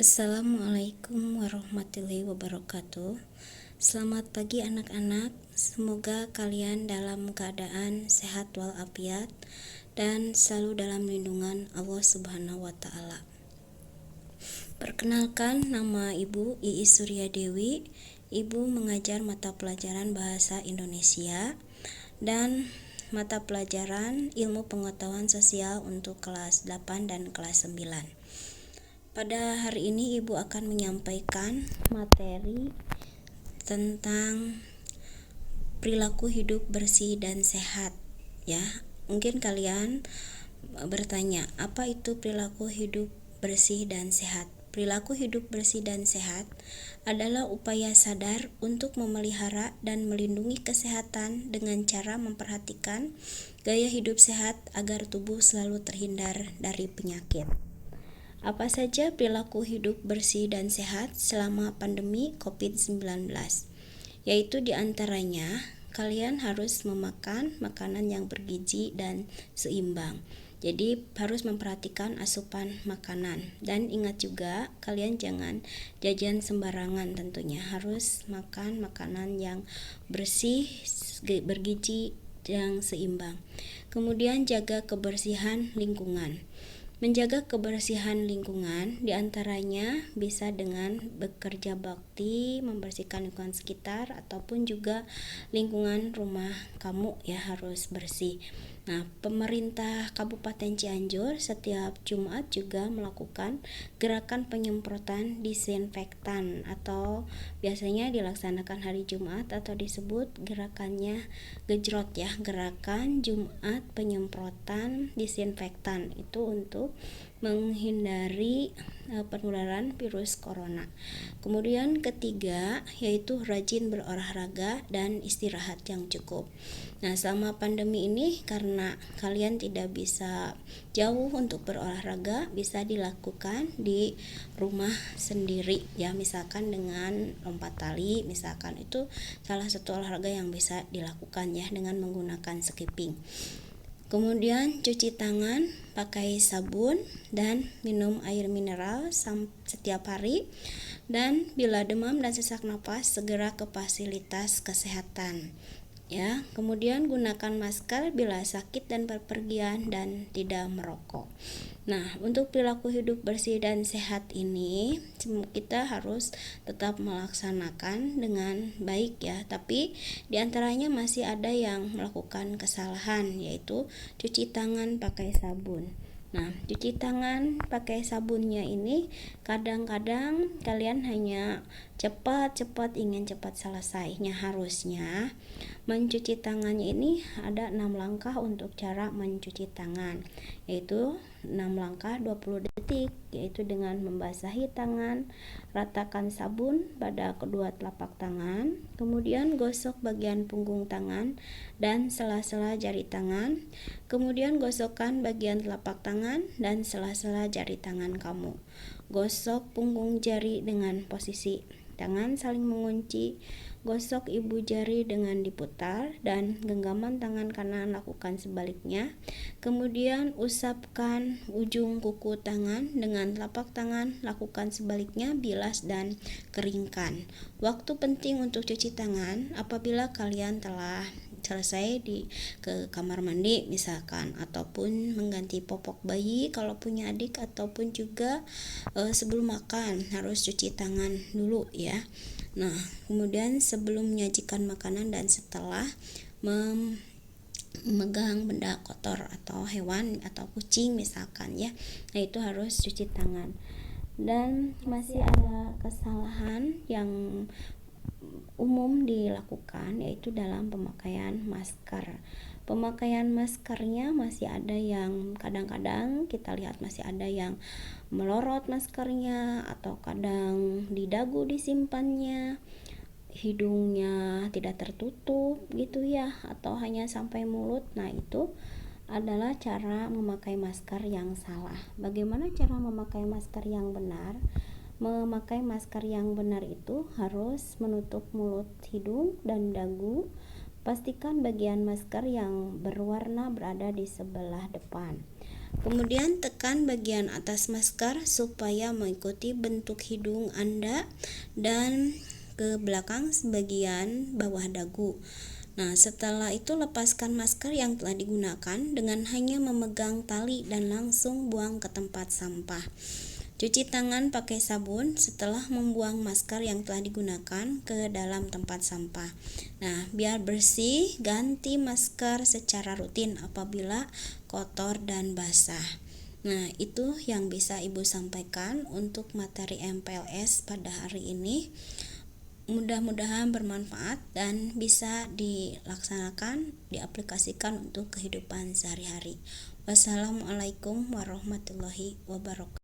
Assalamualaikum warahmatullahi wabarakatuh. Selamat pagi anak-anak. Semoga kalian dalam keadaan sehat walafiat dan selalu dalam lindungan Allah Subhanahu wa taala. Perkenalkan, nama Ibu Iis Suryadewi. Ibu mengajar mata pelajaran Bahasa Indonesia dan mata pelajaran Ilmu Pengetahuan Sosial untuk kelas 8 dan kelas 9. Pada hari ini Ibu akan menyampaikan materi tentang perilaku hidup bersih dan sehat, ya. Mungkin kalian bertanya, apa itu perilaku hidup bersih dan sehat? Perilaku hidup bersih dan sehat adalah upaya sadar untuk memelihara dan melindungi kesehatan dengan cara memperhatikan gaya hidup sehat agar tubuh selalu terhindar dari penyakit. Apa saja perilaku hidup bersih dan sehat selama pandemi COVID-19? Yaitu diantaranya, kalian harus memakan makanan yang bergizi dan seimbang. Jadi harus memperhatikan asupan makanan. Dan ingat juga, kalian jangan jajan sembarangan tentunya. Harus makan makanan yang bersih, bergizi, yang seimbang. Kemudian jaga kebersihan lingkungan. Menjaga kebersihan lingkungan diantaranya bisa dengan bekerja bakti, membersihkan lingkungan sekitar, ataupun juga lingkungan rumah kamu ya harus bersih. Nah, pemerintah Kabupaten Cianjur setiap Jumat juga melakukan gerakan penyemprotan disinfektan atau biasanya dilaksanakan hari Jumat atau disebut gerakannya gejrot ya, gerakan Jumat penyemprotan disinfektan. Itu untuk menghindari penularan virus corona. Kemudian ketiga yaitu rajin berolahraga dan istirahat yang cukup. Nah, selama pandemi ini karena kalian tidak bisa jauh untuk berolahraga, bisa dilakukan di rumah sendiri ya, misalkan dengan lompat tali, misalkan itu salah satu olahraga yang bisa dilakukan ya dengan menggunakan skipping. Kemudian cuci tangan pakai sabun dan minum air mineral setiap hari. Dan bila demam dan sesak napas segera ke fasilitas kesehatan. Ya, kemudian gunakan masker bila sakit dan berpergian dan tidak merokok. Nah, untuk perilaku hidup bersih dan sehat ini kita harus tetap melaksanakan dengan baik ya. Tapi diantaranya masih ada yang melakukan kesalahan, yaitu cuci tangan pakai sabun. Nah, cuci tangan pakai sabunnya ini kadang-kadang kalian hanya cepat ingin cepat selesainya. Harusnya mencuci tangannya ini ada 6 langkah untuk cara mencuci tangan, yaitu 6 langkah 20 detik, yaitu dengan membasahi tangan, ratakan sabun pada kedua telapak tangan, kemudian gosok bagian punggung tangan dan sela-sela jari tangan, kemudian gosokkan bagian telapak tangan dan sela-sela jari tangan kamu. Gosok punggung jari dengan posisi tangan saling mengunci, gosok ibu jari dengan diputar dan genggaman tangan kanan lakukan sebaliknya. Kemudian usapkan ujung kuku tangan dengan telapak tangan, lakukan sebaliknya, bilas dan keringkan. Waktu penting untuk cuci tangan apabila kalian telah selesai ke kamar mandi misalkan, ataupun mengganti popok bayi kalau punya adik, ataupun juga sebelum makan harus cuci tangan dulu ya. Nah, kemudian sebelum menyajikan makanan dan setelah memegang benda kotor atau hewan atau kucing misalkan ya, nah itu harus cuci tangan. Dan masih ada kesalahan yang umum dilakukan, yaitu dalam pemakaian masker. Pemakaian maskernya masih ada yang kadang-kadang kita lihat masih ada yang melorot maskernya, atau kadang di dagu disimpannya, hidungnya tidak tertutup gitu ya, atau hanya sampai mulut. Nah, itu adalah cara memakai masker yang salah. Bagaimana cara memakai masker yang benar? Memakai masker yang benar itu harus menutup mulut, hidung, dan dagu. Pastikan bagian masker yang berwarna berada di sebelah depan. Kemudian tekan bagian atas masker supaya mengikuti bentuk hidung Anda dan ke belakang sebagian bawah dagu. Nah, setelah itu lepaskan masker yang telah digunakan dengan hanya memegang tali dan langsung buang ke tempat sampah. Cuci tangan pakai sabun setelah membuang masker yang telah digunakan ke dalam tempat sampah. Nah, biar bersih, ganti masker secara rutin apabila kotor dan basah. Nah, itu yang bisa Ibu sampaikan untuk materi MPLS pada hari ini. Mudah-mudahan bermanfaat dan bisa dilaksanakan, diaplikasikan untuk kehidupan sehari-hari. Wassalamualaikum warahmatullahi wabarakatuh.